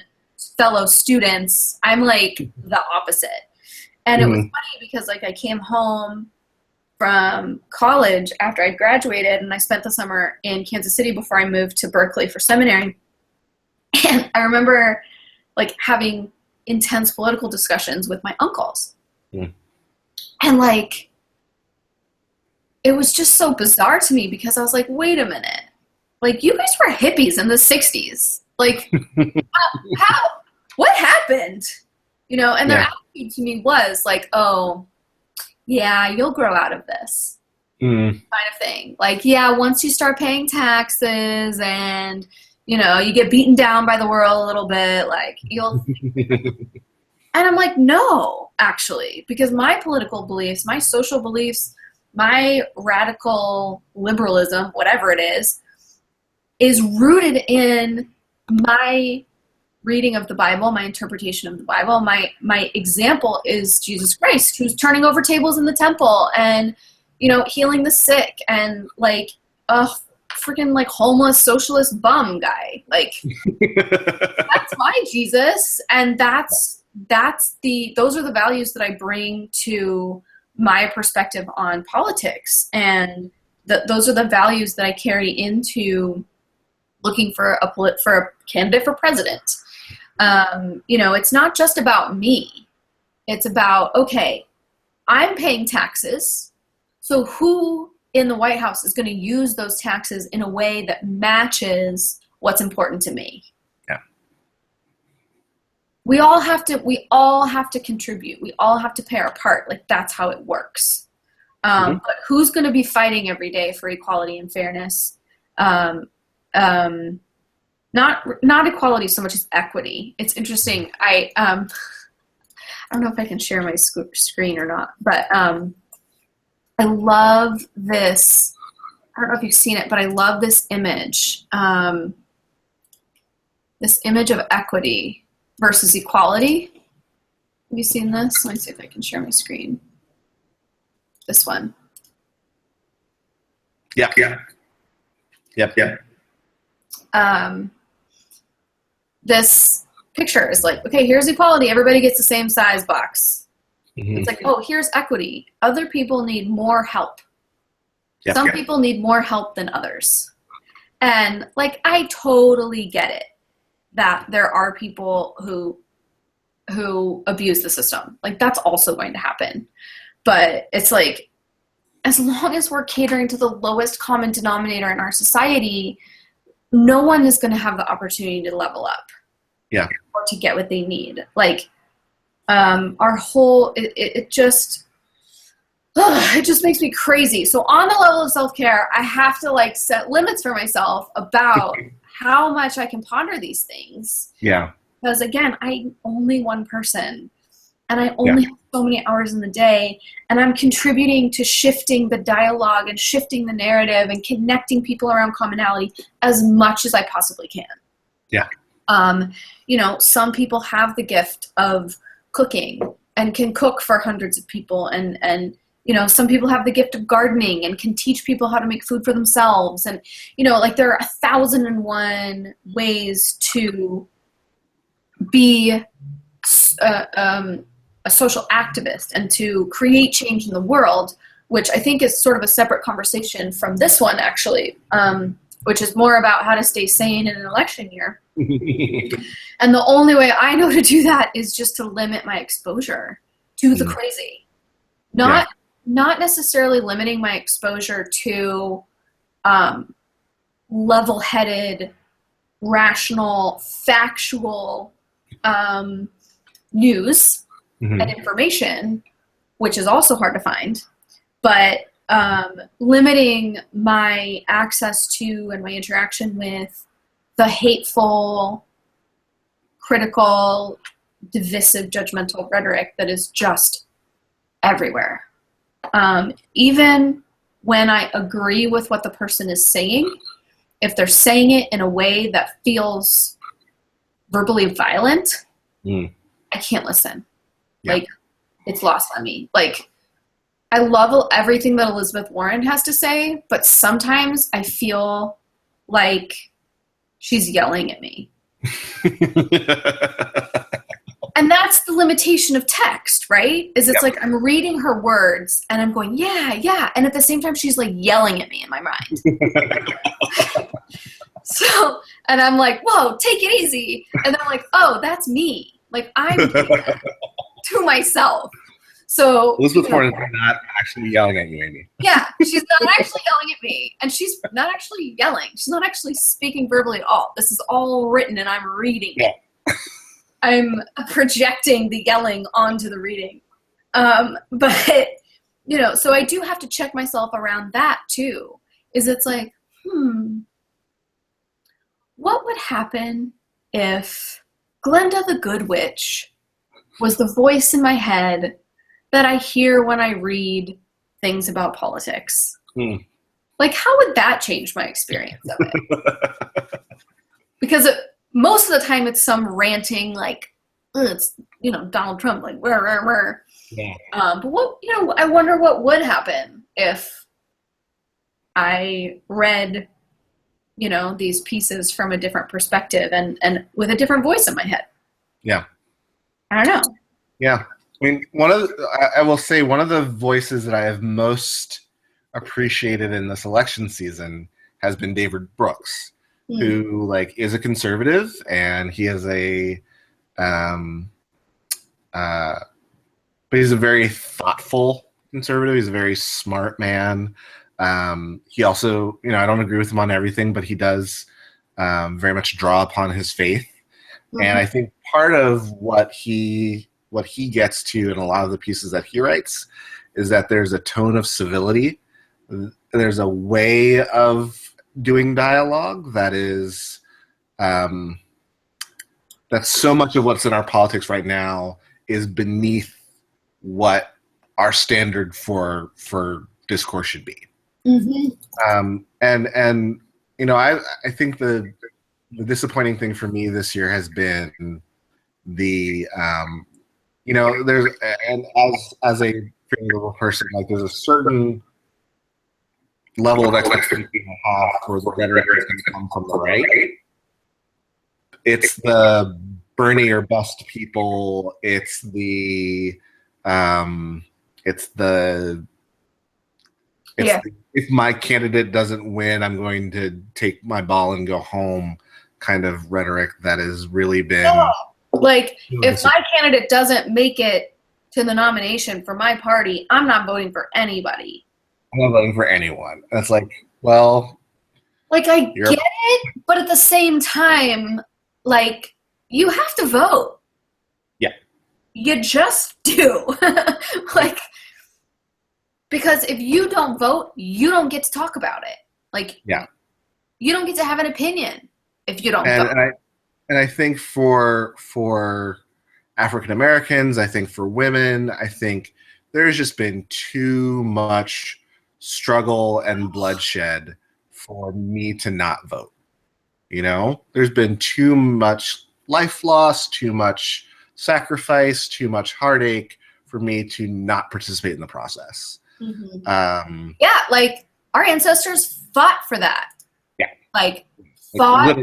fellow students, I'm like the opposite. And it was funny because like I came home from college after I graduated, and I spent the summer in Kansas City before I moved to Berkeley for seminary. And I remember like having intense political discussions with my uncles. And like, it was just so bizarre to me, because I was like, wait a minute, like you guys were hippies in the 60s. Like, how what happened? you know, and their attitude to me was like, oh, yeah, you'll grow out of this kind of thing. Like, yeah, once you start paying taxes and, you know, you get beaten down by the world a little bit, like, you'll... And I'm like, no, actually, because my political beliefs, my social beliefs, my radical liberalism, whatever it is rooted in my reading of the Bible, my interpretation of the Bible. My example is Jesus Christ, who's turning over tables in the temple and, you know, healing the sick and like a freaking like homeless socialist bum guy. Like, that's my Jesus, and those are the values that I bring to my perspective on politics, and those are the values that I carry into looking for a candidate for president. You know, it's not just about me. It's about, okay, I'm paying taxes, so who in the White House is going to use those taxes in a way that matches what's important to me? We all have to contribute. We all have to play our part. Like, that's how it works. But who's going to be fighting every day for equality and fairness? Not equality so much as equity. It's interesting. I don't know if I can share my screen or not, but I love this. I don't know if you've seen it, but I love this image. This image of equity versus equality. Have you seen this? Let me see if I can share my screen. This one. Yeah. This picture is like, okay, here's equality. Everybody gets the same size box. It's like, oh, here's equity. Other people need more help. Some people need more help than others. And like, I totally get it that there are people who abuse the system. Like, that's also going to happen. But it's like, as long as we're catering to the lowest common denominator in our society, no one is going to have the opportunity to level up. Or to get what they need. Like, our whole, it just makes me crazy. So on the level of self-care, I have to like set limits for myself about how much I can ponder these things. Because again, I'm only one person, and I only have so many hours in the day, and I'm contributing to shifting the dialogue and shifting the narrative and connecting people around commonality as much as I possibly can. You know, some people have the gift of cooking and can cook for hundreds of people, and you know, some people have the gift of gardening and can teach people how to make food for themselves. And, you know, like, there are 1,001 ways to be a social activist and to create change in the world, which I think is sort of a separate conversation from this one, actually, which is more about how to stay sane in an election year. And the only way I know to do that is just to limit my exposure to the crazy. Not necessarily limiting my exposure to level-headed, rational, factual news and information, which is also hard to find, but limiting my access to and my interaction with the hateful, critical, divisive, judgmental rhetoric that is just everywhere. Even when I agree with what the person is saying, if they're saying it in a way that feels verbally violent, I can't listen. Like, it's lost on me. Like, I love everything that Elizabeth Warren has to say, but sometimes I feel like she's yelling at me. And that's the limitation of text, right? Is it's like I'm reading her words and I'm going, yeah. And at the same time, she's like yelling at me in my mind. So, and I'm like, whoa, take it easy. And then I'm like, oh, that's me. Like, I'm doing that to myself. So Elizabeth Warren is not actually yelling at you, Amy. Yeah, she's not actually yelling at me. And she's not actually yelling. She's not actually speaking verbally at all. This is all written and I'm reading it. I'm projecting the yelling onto the reading. But, you know, so I do have to check myself around that too. Is it's like, what would happen if Glenda the Good Witch was the voice in my head that I hear when I read things about politics? Like, how would that change my experience of it? Because most of the time it's some ranting, like, it's, you know, Donald Trump, like, rah. Yeah. But what, you know, I wonder what would happen if I read, you know, these pieces from a different perspective and with a different voice in my head. Yeah. I don't know. Yeah. I mean, I will say one of the voices that I have most appreciated in this election season has been David Brooks, who like is a conservative, and he is but he's a very thoughtful conservative. He's a very smart man. He also, you know, I don't agree with him on everything, but he does very much draw upon his faith. And I think part of what he gets to in a lot of the pieces that he writes is that there's a tone of civility. There's a way of doing dialogue that is that so much of what's in our politics right now is beneath what our standard for discourse should be. And you know, I think the disappointing thing for me this year has been the you know, there's, and as a fairly liberal person, like there's a certain level of expectation I have for the rhetoric that's going to come from the right. It's the Bernie or bust people. It's the if my candidate doesn't win, I'm going to take my ball and go home kind of rhetoric that has really been like, if my candidate doesn't make it to the nomination for my party, I'm not voting for anybody. I'm not voting for anyone. That's like, well, like, I get it, but at the same time, like, you have to vote. Yeah. You just do. Like, because if you don't vote, you don't get to talk about it. Like, yeah, you don't get to have an opinion if you don't vote. And I think for African Americans, I think for women, I think there's just been too much struggle and bloodshed for me to not vote. You know, there's been too much life loss, too much sacrifice, too much heartache for me to not participate in the process. Yeah, like our ancestors fought for that. Yeah, like fought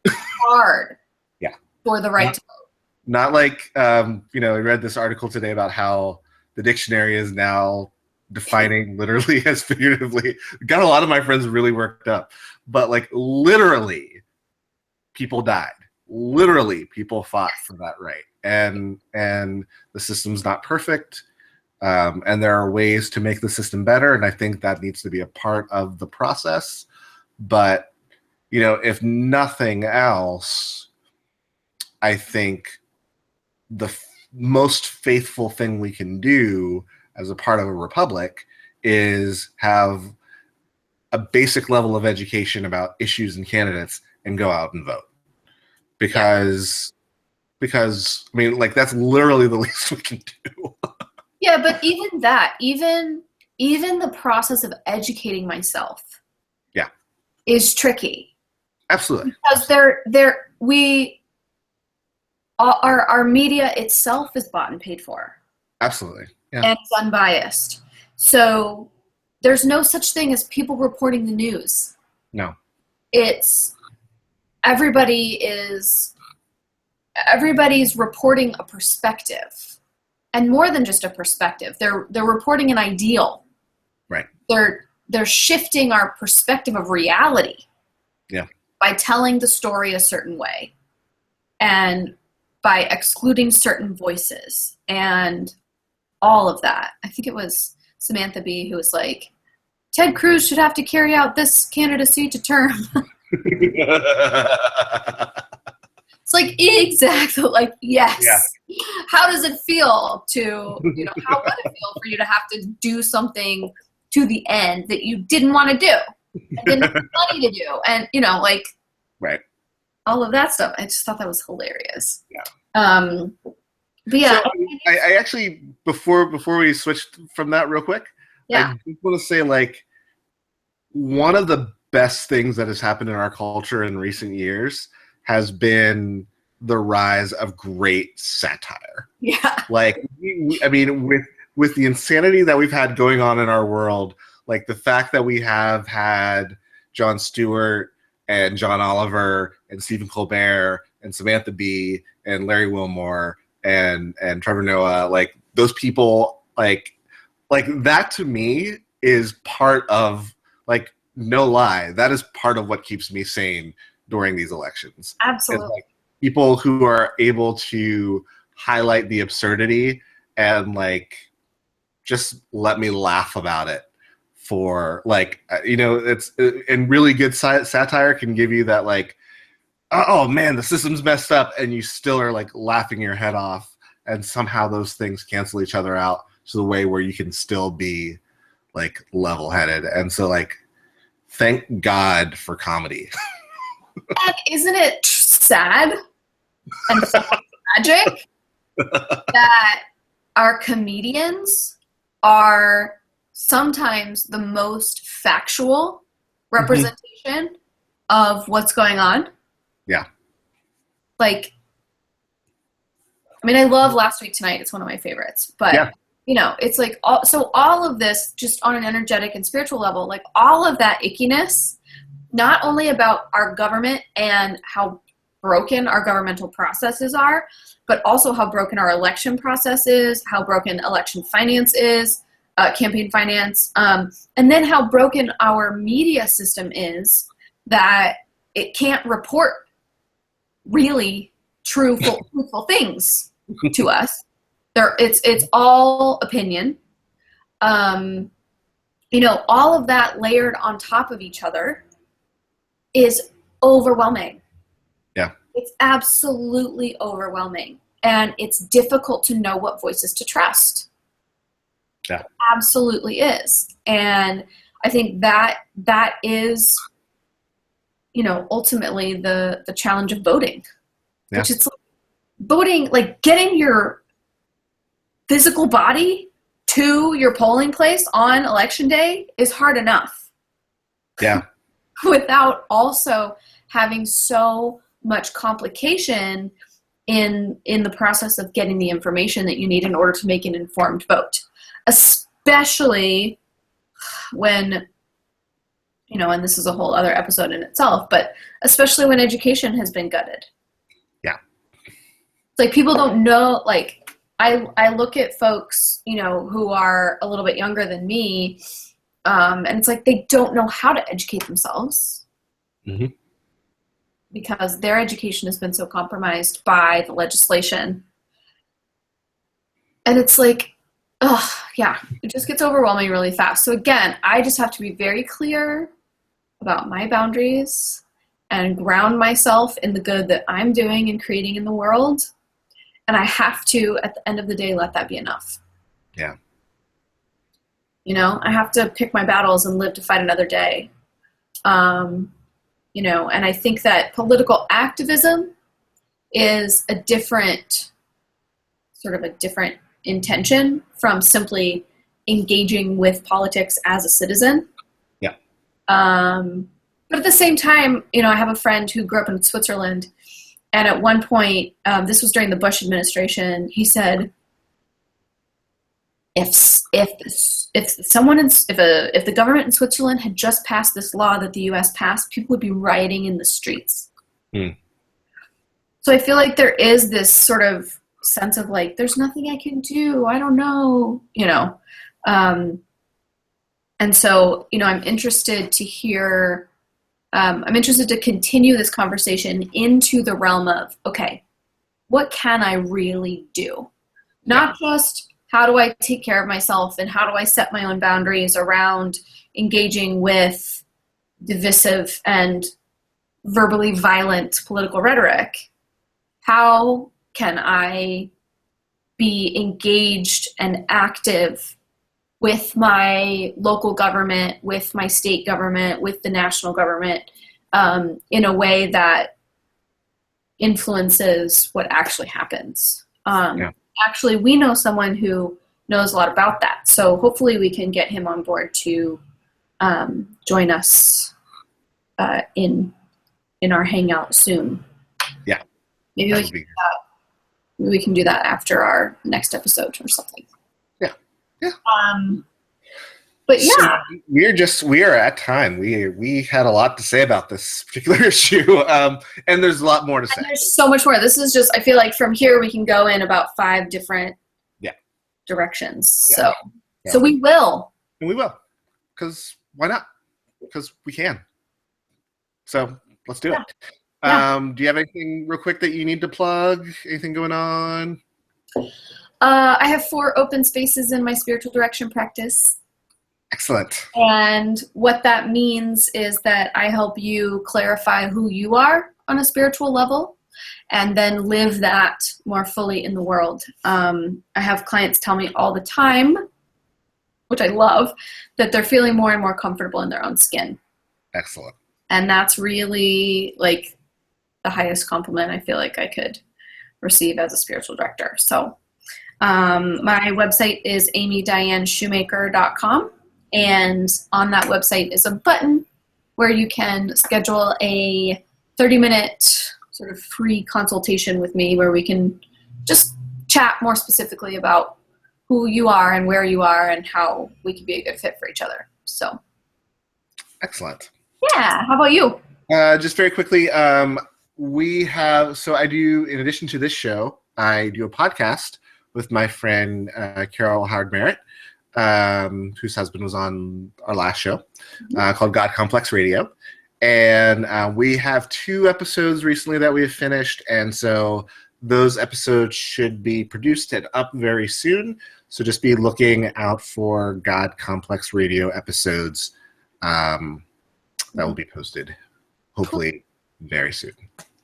hard. Yeah, for the right to vote. Not like you know, I read this article today about how the dictionary is now defining literally as figuratively. Got a lot of my friends really worked up, but like literally, people died. Literally, people fought for that right, and the system's not perfect. And there are ways to make the system better, and I think that needs to be a part of the process. But, you know, if nothing else, I think the most faithful thing we can do as a part of a republic is have a basic level of education about issues and candidates and go out and vote. Because I mean, like, that's literally the least we can do. Yeah, but even that, even the process of educating myself, is tricky. Absolutely, because our media itself is bought and paid for. Absolutely, yeah, and it's unbiased. So there's no such thing as people reporting the news. No, it's everybody's reporting a perspective. And more than just a perspective, they're reporting an ideal. Right. They're shifting our perspective of reality. Yeah. By telling the story a certain way, and by excluding certain voices, and all of that. I think it was Samantha Bee who was like, Ted Cruz should have to carry out this candidacy to term. It's like, exactly, like, yes. Yeah. How does it feel to, how would it feel for you to have to do something to the end that you didn't want to do and didn't have money to do? And, like, right. all of that stuff. I just thought that was hilarious. Yeah. But yeah. So, I actually, before we switched from that real quick, yeah. I just want to say, like, one of the best things that has happened in our culture in recent years has been the rise of great satire. Yeah. Like, I mean, with the insanity that we've had going on in our world, like the fact that we have had Jon Stewart and John Oliver and Stephen Colbert and Samantha Bee and Larry Wilmore and Trevor Noah, like those people, like that to me is part of, like, no lie, that is part of what keeps me sane during these elections. Absolutely. It's like people who are able to highlight the absurdity and, like, just let me laugh about it for, like, it's, and really good satire can give you that, like, oh man, the system's messed up, and you still are, like, laughing your head off, and somehow those things cancel each other out to the way where you can still be, like, level-headed. And so, like, thank God for comedy. And isn't it sad and tragic that our comedians are sometimes the most factual representation of what's going on? Yeah. Like, I mean, I love Last Week Tonight. It's one of my favorites. But, yeah. It's like, all of this, just on an energetic and spiritual level, like all of that ickiness, not only about our government and how broken our governmental processes are, but also how broken our election process is, how broken election finance is, campaign finance, and then how broken our media system is, that it can't report really truthful things to us. It's all opinion. All of that layered on top of each other is overwhelming. Yeah. It's absolutely overwhelming. And it's difficult to know what voices to trust. Yeah. It absolutely is. And I think that is, ultimately the challenge of voting. Yeah. Which it's like voting, like getting your physical body to your polling place on election day is hard enough. Yeah. Without also having so much complication in the process of getting the information that you need in order to make an informed vote. Especially when, and this is a whole other episode in itself, but especially when education has been gutted. Yeah. Like, people don't know, like, I look at folks, who are a little bit younger than me, and it's like they don't know how to educate themselves because their education has been so compromised by the legislation. And it's like, it just gets overwhelming really fast. So again, I just have to be very clear about my boundaries and ground myself in the good that I'm doing and creating in the world. And I have to, at the end of the day, let that be enough. Yeah. I have to pick my battles and live to fight another day. And I think that political activism is a different intention from simply engaging with politics as a citizen. Yeah. But at the same time, I have a friend who grew up in Switzerland. And at one point, this was during the Bush administration, he said, if the government in Switzerland had just passed this law that the U.S. passed, people would be rioting in the streets. So I feel like there is this sort of sense of, like, there's nothing I can do. I don't know, and so, I'm interested to hear. I'm interested to continue this conversation into the realm of, okay, what can I really do? Not just how do I take care of myself and how do I set my own boundaries around engaging with divisive and verbally violent political rhetoric, how can I be engaged and active with my local government, with my state government, with the national government, in a way that influences what actually happens. Actually, we know someone who knows a lot about that. So hopefully we can get him on board to join us in our hangout soon. Yeah. Maybe we can do that after our next episode or something. Yeah. Yeah. But yeah. So we are at time. We had a lot to say about this particular issue. And there's a lot more to say. And there's so much more. This is just, I feel like from here we can go in about 5 different directions. Yeah. So we will. And we will. Because why not? Because we can. So let's do it. Yeah. Do you have anything real quick that you need to plug? Anything going on? I have 4 open spaces in my spiritual direction practice. Excellent. And what that means is that I help you clarify who you are on a spiritual level and then live that more fully in the world. I have clients tell me all the time, which I love, that they're feeling more and more comfortable in their own skin. Excellent. And that's really like the highest compliment I feel like I could receive as a spiritual director. So my website is amydianeshoemaker.com. And on that website is a button where you can schedule a 30-minute sort of free consultation with me where we can just chat more specifically about who you are and where you are and how we can be a good fit for each other. So. Excellent. Yeah. How about you? Just very quickly, I do, in addition to this show, I do a podcast with my friend Carol Howard Merritt, whose husband was on our last show, called God Complex Radio. And we have 2 episodes recently that we have finished, and so those episodes should be produced and up very soon. So just be looking out for God Complex Radio episodes that will be posted, hopefully, very soon.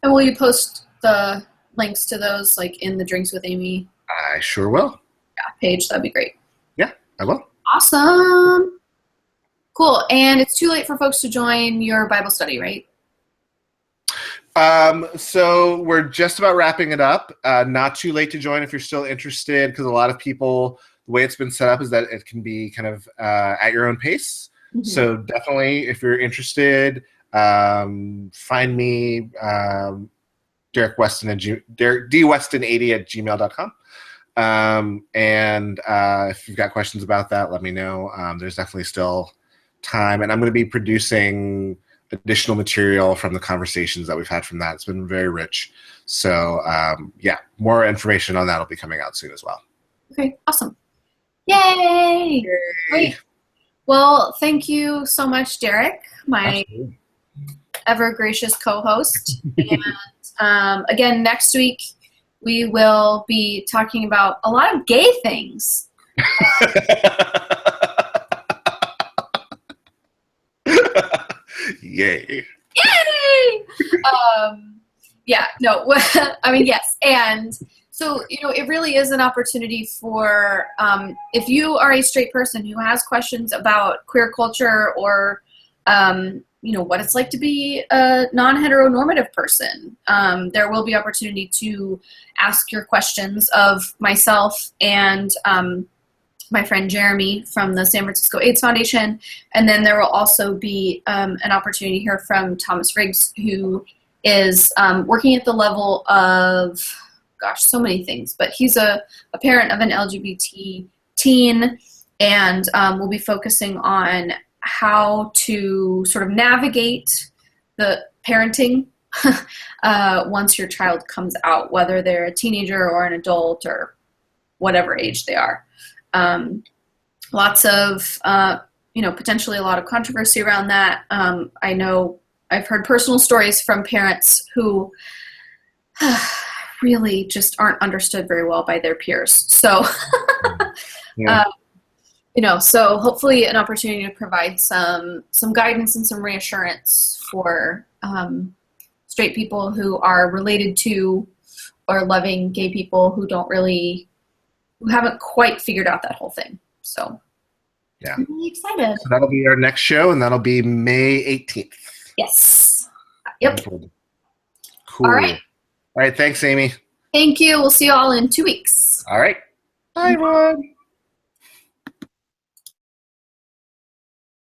And will you post the links to those, like, in the Drinks with Amy? I sure will. Yeah, page. That'd be great. Yeah, I will. Awesome. Cool. And it's too late for folks to join your Bible study, right? So we're just about wrapping it up. Not too late to join if you're still interested, because a lot of people, the way it's been set up is that it can be kind of at your own pace. Mm-hmm. So definitely, if you're interested, find me, Derrick Weston at dweston80@gmail.com. And if you've got questions about that, let me know. There's definitely still time, and I'm going to be producing additional material from the conversations that we've had from that. It's been very rich. So more information on that will be coming out soon as well. Okay, awesome. Yay! Great. Well, thank you so much, Derrick, my ever gracious co-host. And again, next week we will be talking about a lot of gay things. Yay. Yay! Yes. And so, it really is an opportunity for, if you are a straight person who has questions about queer culture or, what it's like to be a non-heteronormative person, there will be opportunity to ask your questions of myself and my friend Jeremy from the San Francisco AIDS Foundation. And then there will also be an opportunity here from Thomas Riggs, who is working at the level of, so many things, but he's a parent of an LGBT teen, and we'll be focusing on how to sort of navigate the parenting once your child comes out, whether they're a teenager or an adult or whatever age they are. Lots of, potentially a lot of controversy around that. I know I've heard personal stories from parents who really just aren't understood very well by their peers. So, so hopefully an opportunity to provide some guidance and some reassurance for straight people who are related to or loving gay people who haven't quite figured out that whole thing. So yeah, I'm really excited. So that'll be our next show, and that'll be May 18th. Yes. Yep. Cool. All right. All right. Thanks, Amy. Thank you. We'll see you all in 2 weeks. All right. Bye, everyone.